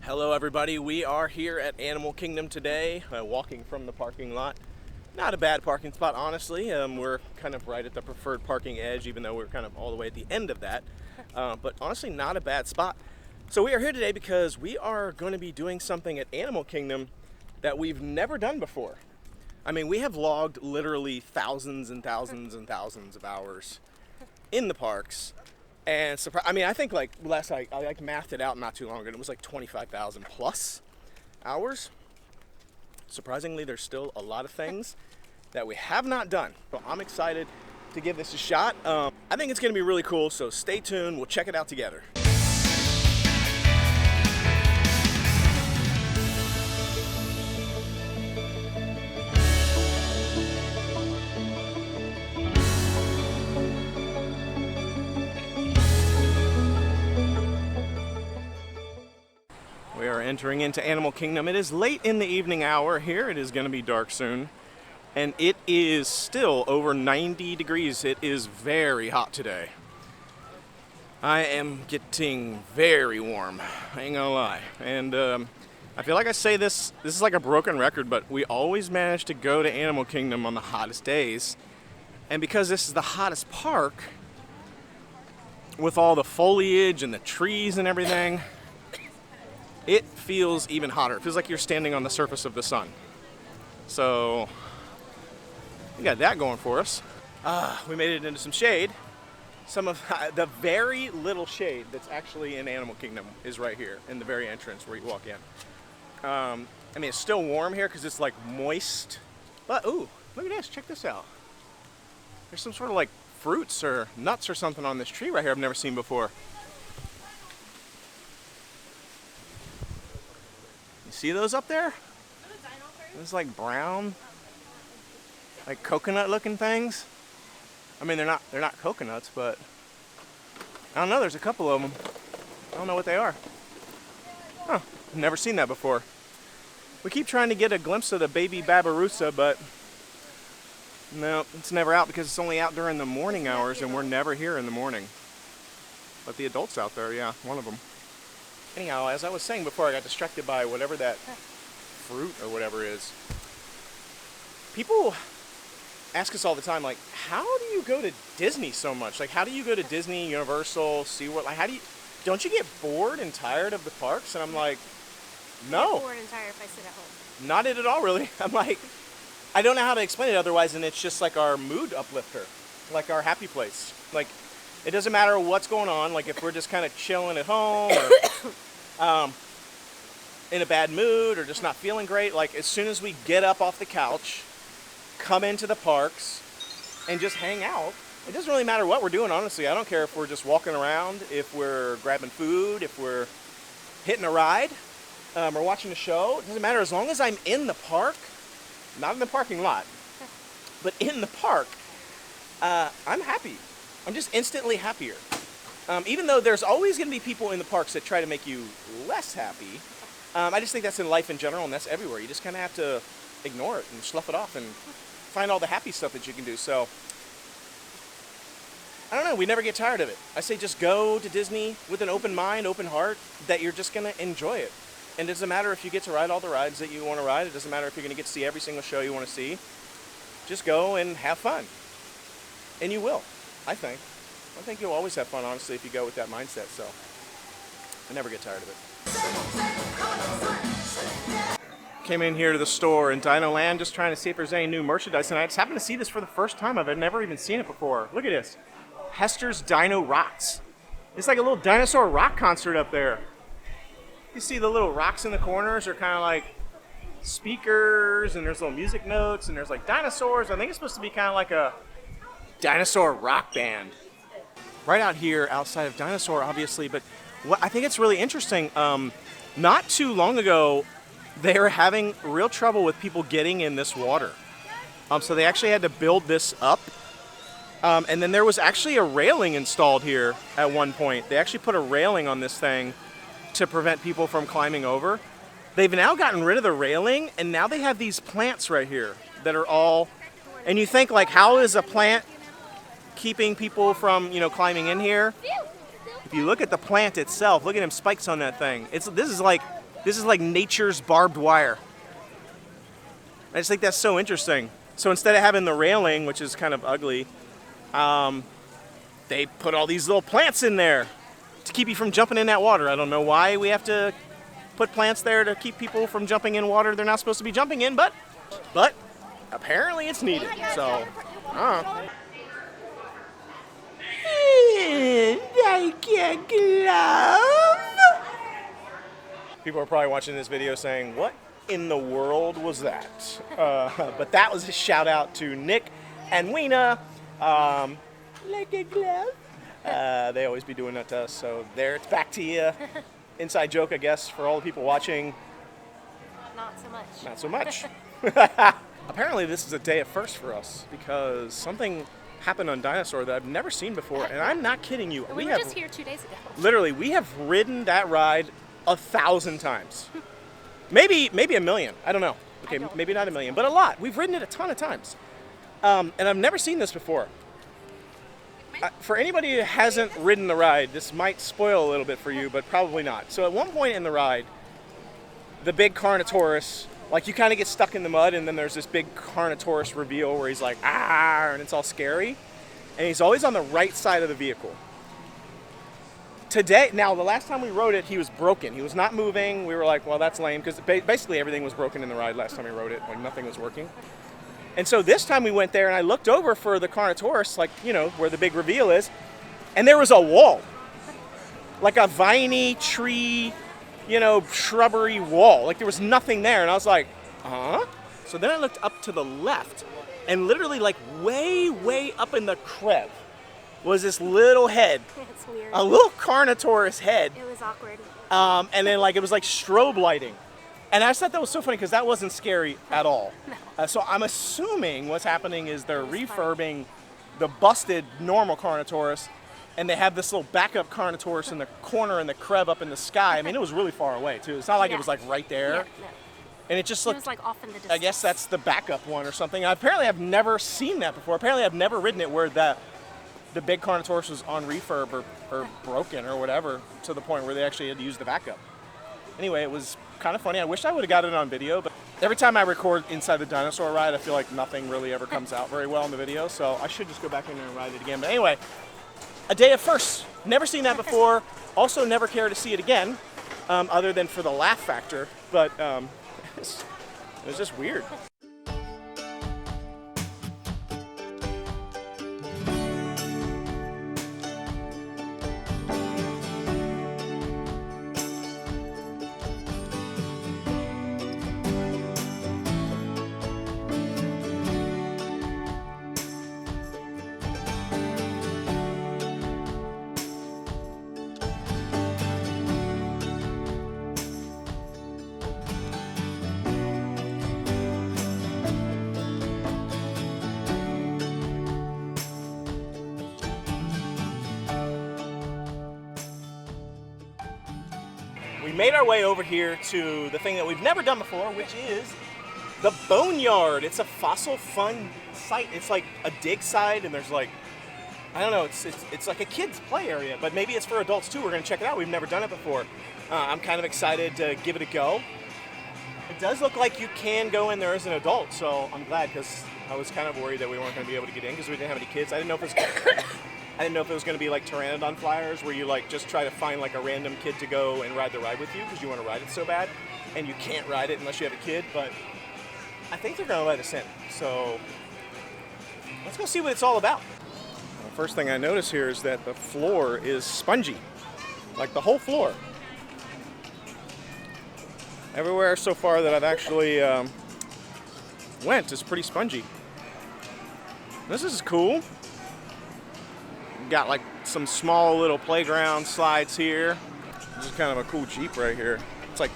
Hello everybody, we are here at Animal Kingdom today, walking from the parking lot. Not a bad parking spot, honestly. We're kind of right at the preferred parking edge, even though we're kind of all the way at the end of that. But honestly, not a bad spot. So we are here today because we are going to be doing something at Animal Kingdom that we've never done before. I mean, we have logged literally thousands and thousands and thousands of hours in the parks. And I think like last I mathed it out not too long ago, and it was like 25,000 plus hours. Surprisingly, there's still a lot of things that we have not done. So I'm excited to give this a shot. I think it's going to be really cool, so stay tuned. We'll check it out together. We are entering into Animal Kingdom. It is late in the evening hour here. It is going to be dark soon. And it is still over 90 degrees. It is very hot today. I am getting very warm. I ain't gonna lie. And I feel like I say this is like a broken record, but we always manage to go to Animal Kingdom on the hottest days. And because this is the hottest park, with all the foliage and the trees and everything, it feels even hotter. It feels like you're standing on the surface of the sun. So, we got that going for us. We made it into some shade. Some of the very little shade that's actually in Animal Kingdom is right here in the very entrance where you walk in. I mean, it's still warm here because it's like moist. But, ooh, look at this. Check this out. There's some sort of like fruits or nuts or something on this tree right here I've never seen before. See those up there? Those like brown, like coconut looking things. I mean, they're not coconuts, but I don't know, there's a couple of them. I don't know what they are. Huh, I've never seen that before. We keep trying to get a glimpse of the baby Babirusa, but no, it's never out because it's only out during the morning hours and we're never here in the morning. But the adults out there, yeah, one of them. Anyhow, as I was saying before, I got distracted by whatever that fruit or whatever is. People ask us all the time, like, how do you go to Disney so much? Like, how do you go to Disney, Universal, SeaWorld? Like, don't you get bored and tired of the parks? And I'm like, no. I get bored and tired if I sit at home. Not it at all, really. I'm like, I don't know how to explain it otherwise, and it's just like our mood uplifter, like our happy place. Like, it doesn't matter what's going on, like if we're just kind of chilling at home or in a bad mood or just not feeling great, like as soon as we get up off the couch, come into the parks, and just hang out, it doesn't really matter what we're doing, honestly. I don't care if we're just walking around, if we're grabbing food, if we're hitting a ride, or watching a show. It doesn't matter as long as I'm in the park, not in the parking lot, but in the park, I'm happy. I'm just instantly happier. Even though there's always going to be people in the parks that try to make you less happy, I just think that's in life in general, and that's everywhere. You just kind of have to ignore it and slough it off and find all the happy stuff that you can do. So, I don't know, we never get tired of it. I say just go to Disney with an open mind, open heart, that you're just going to enjoy it. And it doesn't matter if you get to ride all the rides that you want to ride. It doesn't matter if you're going to get to see every single show you want to see. Just go and have fun. And you will. I think you'll always have fun, honestly, if you go with that mindset, so I never get tired of it. Came in here to the store in Dino Land just trying to see if there's any new merchandise, and I just happened to see this for the first time. I've never even seen it before. Look at this. Hester's Dino Rocks. It's like a little dinosaur rock concert up there. You see the little rocks in the corners are kind of like speakers, and there's little music notes, and there's like dinosaurs. I think it's supposed to be kind of like a dinosaur rock band. Right out here outside of Dinosaur, obviously, but what I think it's really interesting, not too long ago, they were having real trouble with people getting in this water. So they actually had to build this up. And then there was actually a railing installed here at one point. They actually put a railing on this thing to prevent people from climbing over. They've now gotten rid of the railing, and now they have these plants right here that are all, and you think, like, how is a plant keeping people from, climbing in here? If you look at the plant itself, look at them spikes on that thing. This is like This is like nature's barbed wire. I just think that's so interesting. So instead of having the railing, which is kind of ugly, they put all these little plants in there to keep you from jumping in that water. I don't know why we have to put plants there to keep people from jumping in water they're not supposed to be jumping in, but apparently it's needed. So, like a glove. People are probably watching this video saying, "What in the world was that?" But that was a shout out to Nick and Weena. Like a glove. They always be doing that to us. So there, it's back to you. Inside joke, I guess, for all the people watching. Not so much. Not so much. Apparently, this is a day of first for us because something happened on Dinosaur that I've never seen before, and I'm not kidding you. We were just here 2 days ago. Literally, we have ridden that ride 1,000 times. Maybe a million. I don't know. Okay, maybe not a million, but a lot. We've ridden it a ton of times. And I've never seen this before. For anybody who hasn't ridden the ride, this might spoil a little bit for you, but probably not. So at one point in the ride, the big Carnotaurus, like you kind of get stuck in the mud, and then there's this big Carnotaurus reveal where he's like, ah, and it's all scary. And he's always on the right side of the vehicle. Today, now the last time we rode it, he was broken. He was not moving. We were like, well, that's lame, because basically everything was broken in the ride last time we rode it. Like nothing was working. And so this time we went there, and I looked over for the Carnotaurus, like, you know, where the big reveal is, and there was a wall. Like a viney tree, you know, shrubbery wall. Like there was nothing there, and I was like, huh? So then I looked up to the left, and literally like way, way up in the crib was this little head. It's weird. A little Carnotaurus head. It was awkward. And then like it was like strobe lighting. And I just thought that was so funny because that wasn't scary at all. No. So I'm assuming what's happening is they're refurbing the busted normal Carnotaurus, and they have this little backup Carnotaurus in the corner in the crib up in the sky. I mean, it was really far away too. It's not like it was like right there. Yeah, no. And it just looked. It was like off in the distance. I guess that's the backup one or something. Apparently, I've never seen that before. Apparently, I've never ridden it where the big Carnotaurus was on refurb or broken or whatever to the point where they actually had to use the backup. Anyway, it was kind of funny. I wish I would have got it on video, but every time I record inside the Dinosaur ride, I feel like nothing really ever comes out very well in the video, so I should just go back in there and ride it again. But anyway, a day of firsts. Never seen that before. Also never care to see it again, other than for the laugh factor, but it was just weird. We made our way over here to the thing that we've never done before, which is the Boneyard. It's a fossil fun site. It's like a dig site, and there's like, I don't know, it's like a kid's play area, but maybe it's for adults too. We're gonna check it out. We've never done it before. I'm kind of excited to give it a go. It does look like you can go in there as an adult, so I'm glad, because I was kind of worried that we weren't gonna be able to get in because we didn't have any kids. I didn't know if it was going to be like Pteranodon flyers where you like just try to find like a random kid to go and ride the ride with you because you want to ride it so bad, and you can't ride it unless you have a kid, but I think they're going to let us in. So let's go see what it's all about. The first thing I notice here is that the floor is spongy, like the whole floor. Everywhere so far that I've actually went is pretty spongy. This is cool. Got like some small little playground slides here. This is kind of a cool Jeep right here.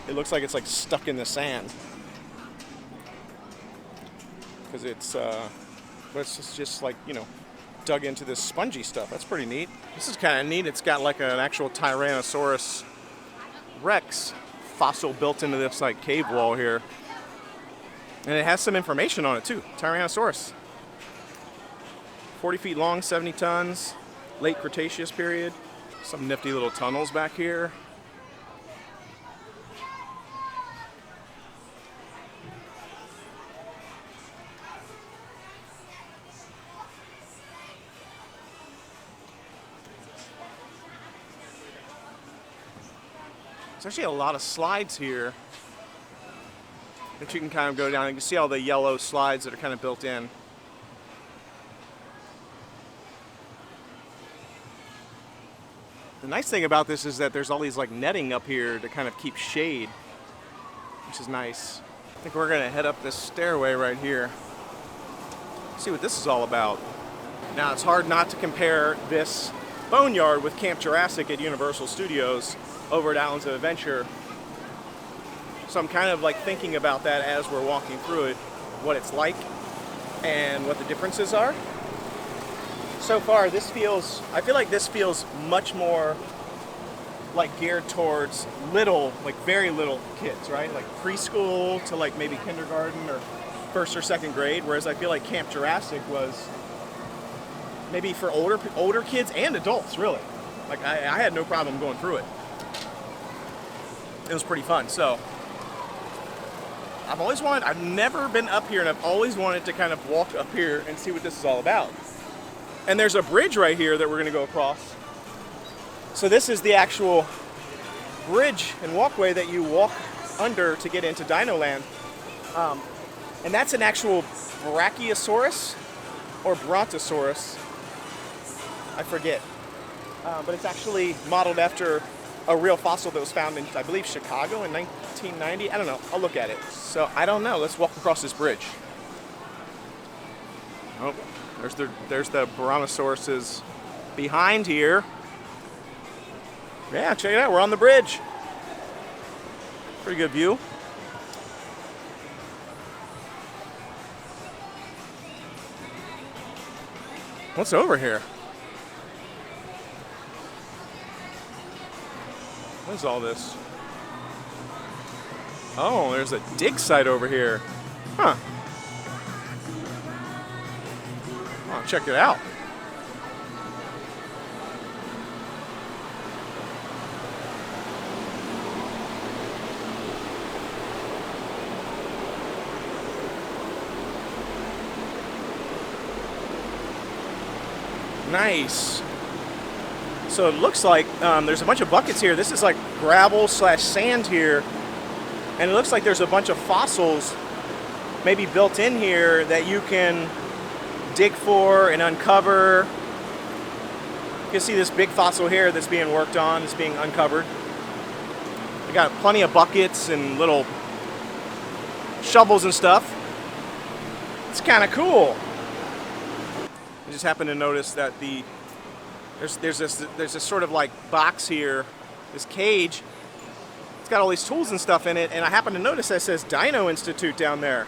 It looks like it's like stuck in the sand. Because it's just like, you know, dug into this spongy stuff. That's pretty neat. This is kind of neat. It's got like an actual Tyrannosaurus Rex fossil built into this like cave wall here. And it has some information on it too. Tyrannosaurus. 40 feet long, 70 tons. Late Cretaceous period. Some nifty little tunnels back here. There's actually a lot of slides here that you can kind of go down. You can see all the yellow slides that are kind of built in. The nice thing about this is that there's all these like netting up here to kind of keep shade, which is nice. I think we're gonna head up this stairway right here. See what this is all about. Now it's hard not to compare this Boneyard with Camp Jurassic at Universal Studios over at Islands of Adventure. So I'm kind of like thinking about that as we're walking through it, what it's like and what the differences are. So far I feel like this feels much more like geared towards little, like very little kids, right? Like preschool to like maybe kindergarten or first or second grade, whereas I feel like Camp Jurassic was maybe for older kids and adults, really. Like I had no problem going through it. It was pretty fun. So I've never been up here, and I've always wanted to kind of walk up here and see what this is all about. And there's a bridge right here that we're going to go across. So this is the actual bridge and walkway that you walk under to get into Dino Land. And that's an actual Brachiosaurus or Brontosaurus. I forget. But it's actually modeled after a real fossil that was found in, I believe, Chicago in 1990. I don't know. I'll look at it. So I don't know. Let's walk across this bridge. Oh, there's the Brontosauruses behind here. Yeah, check it out. We're on the bridge. Pretty good view. What's over here? What is all this? Oh, there's a dig site over here. Huh. Oh, check it out. Nice. So it looks like there's a bunch of buckets here. This is like gravel / sand here. And it looks like there's a bunch of fossils maybe built in here that you can dig for and uncover. You can see this big fossil here that's being worked on, it's being uncovered. They got plenty of buckets and little shovels and stuff. It's kind of cool. I just happened to notice that there's this sort of like box here, this cage. It's got all these tools and stuff in it, and I happen to notice that it says Dino Institute down there.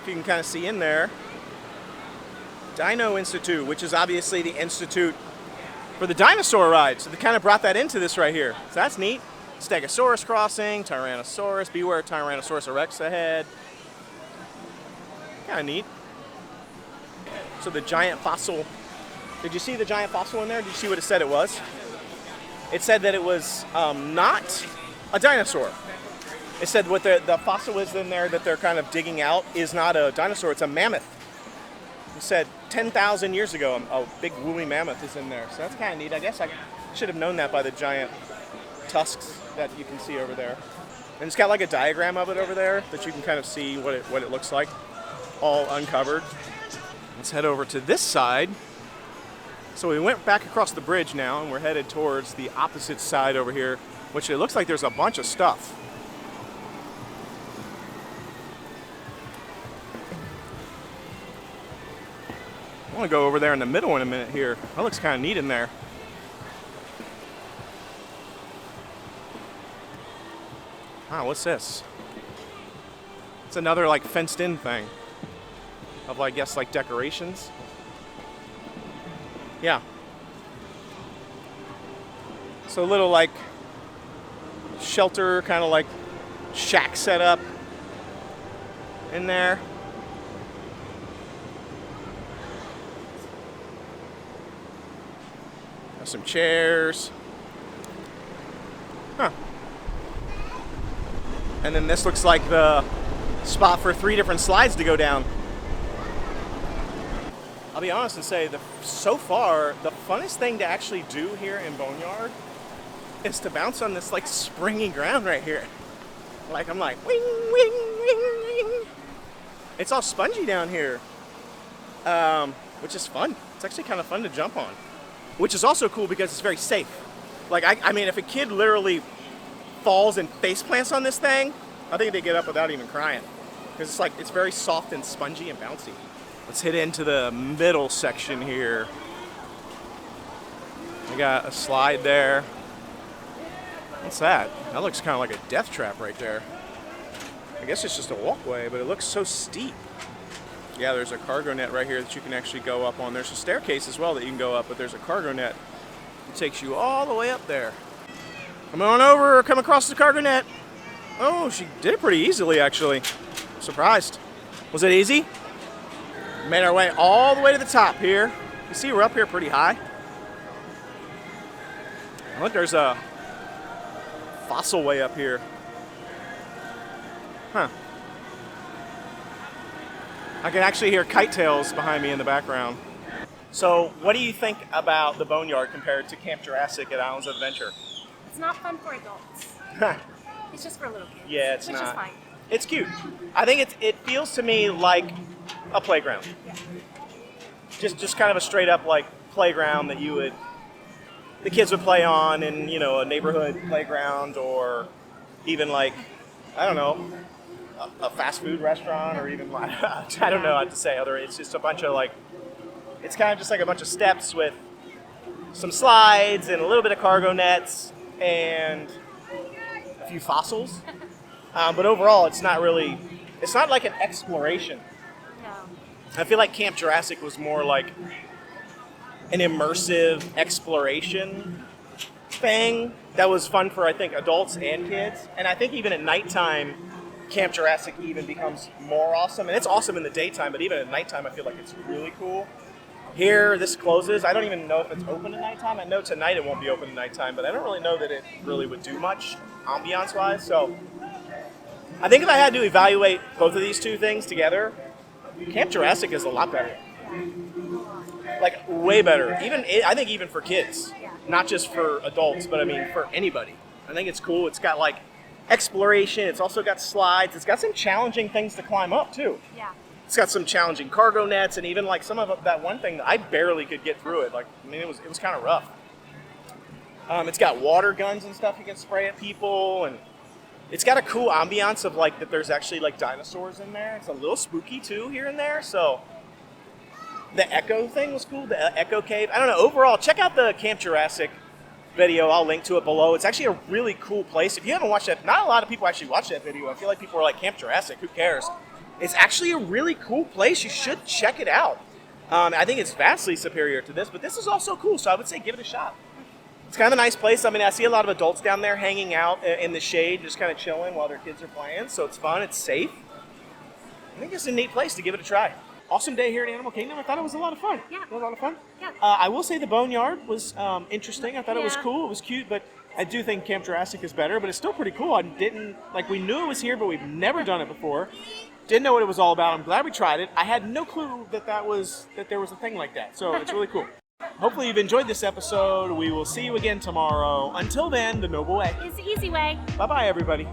If you can kind of see in there. Dino Institute, which is obviously the institute for the dinosaur ride. So they kind of brought that into this right here. So that's neat. Stegosaurus crossing, Tyrannosaurus, beware Tyrannosaurus Rex ahead. Kind of neat. So the giant fossil, did you see the giant fossil in there? Did you see what it said it was? It said that it was not a dinosaur. It said what the fossil is in there that they're kind of digging out is not a dinosaur, it's a mammoth. It said 10,000 years ago, a big woolly mammoth is in there. So that's kind of neat. I guess I should have known that by the giant tusks that you can see over there. And it's got like a diagram of it over there that you can kind of see what it looks like, all uncovered. Let's head over to this side. So we went back across the bridge now, and we're headed towards the opposite side over here, which it looks like there's a bunch of stuff. I want to go over there in the middle in a minute here. That looks kind of neat in there. Ah, what's this? It's another like fenced in thing of, I guess, like decorations. Yeah. So a little like shelter, kind of like shack setup in there. Got some chairs. Huh. And then this looks like the spot for 3 different slides to go down. I'll be honest and say, so far, the funnest thing to actually do here in Boneyard is to bounce on this like springy ground right here. Like I'm like wing, wing, wing, wing. It's all spongy down here, which is fun. It's actually kind of fun to jump on, which is also cool because it's very safe. Like I mean, if a kid literally falls and face plants on this thing, I think they get up without even crying because it's like it's very soft and spongy and bouncy. Let's hit into the middle section here. We got a slide there. What's that? That looks kind of like a death trap right there. I guess it's just a walkway, but it looks so steep. Yeah, there's a cargo net right here that you can actually go up on. There's a staircase as well that you can go up, but there's a cargo net that takes you all the way up there. Come on over, come across the cargo net. Oh, she did it pretty easily, actually. Surprised. Was it easy? Made our way all the way to the top here. You see we're up here pretty high. Look, there's a fossil way up here. Huh. I can actually hear kite tails behind me in the background. So, what do you think about the Boneyard compared to Camp Jurassic at Islands of Adventure? It's not fun for adults. It's just for little kids. Yeah, it's which not. Is fine. It's cute. I think it feels to me like a playground. Yeah. Just kind of a straight up like playground that the kids would play on in, you know, a neighborhood playground, or even like, I don't know, a fast food restaurant, or even like, I don't know how to say other. It's just a bunch of like, it's kind of just like a bunch of steps with some slides and a little bit of cargo nets and a few fossils. But overall, it's not like an exploration. No. I feel like Camp Jurassic was more like an immersive exploration thing that was fun for, I think, adults and kids. And I think even at nighttime, Camp Jurassic even becomes more awesome. And it's awesome in the daytime, but even at nighttime, I feel like it's really cool. Here, this closes. I don't even know if it's open at nighttime. I know tonight it won't be open at nighttime, but I don't really know that it really would do much ambiance-wise. So I think if I had to evaluate both of these two things together, Camp Jurassic is a lot better. Like, way better. I think even for kids. Not just for adults, but I mean for anybody. I think it's cool. It's got like exploration. It's also got slides. It's got some challenging things to climb up too. Yeah. It's got some challenging cargo nets, and even like some of that one thing that I barely could get through it. Like, I mean, it was kind of rough. It's got water guns and stuff you can spray at people, and it's got a cool ambiance of like that there's actually like dinosaurs in there. It's a little spooky too here and there. So the Echo thing was cool, the Echo Cave. I don't know, overall, check out the Camp Jurassic video. I'll link to it below. It's actually a really cool place. If you haven't watched that, not a lot of people actually watch that video. I feel like people are like, Camp Jurassic, who cares? It's actually a really cool place. You should check it out. I think it's vastly superior to this, but this is also cool, so I would say give it a shot. It's kind of a nice place. I mean, I see a lot of adults down there hanging out in the shade, just kind of chilling while their kids are playing, so it's fun, it's safe. I think it's a neat place to give it a try. Awesome day here at Animal Kingdom. I thought it was a lot of fun. Yeah. It was a lot of fun. Yeah. I will say the Boneyard was interesting. I thought it was Yeah. cool. It was cute, but I do think Camp Jurassic is better, but it's still pretty cool. We knew it was here, but we've never done it before. Didn't know what it was all about. I'm glad we tried it. I had no clue that there was a thing like that. So it's really cool. Hopefully you've enjoyed this episode. We will see you again tomorrow. Until then, the Noble Way. It's the easy way. Bye-bye, everybody.